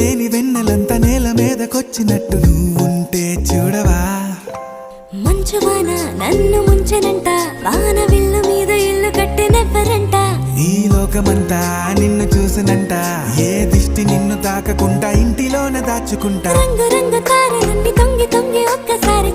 లేని వెన్నెలంతా నేల మీదకొచ్చినట్టు నువ్వుంటే చూడవా. మంచువాన నన్ను ముంచెనంట, వాన విల్లు మీద ఇల్లు కట్టినెవ్వరంట. ఈ లోకమంతా నిన్ను చూసినంట, ఏ దిష్టి నిన్ను తాకకుండా ఇంటిలోన దాచుకుంటా. రంగు రంగు తారలన్నీ తొంగి తొంగి ఒక్కసారి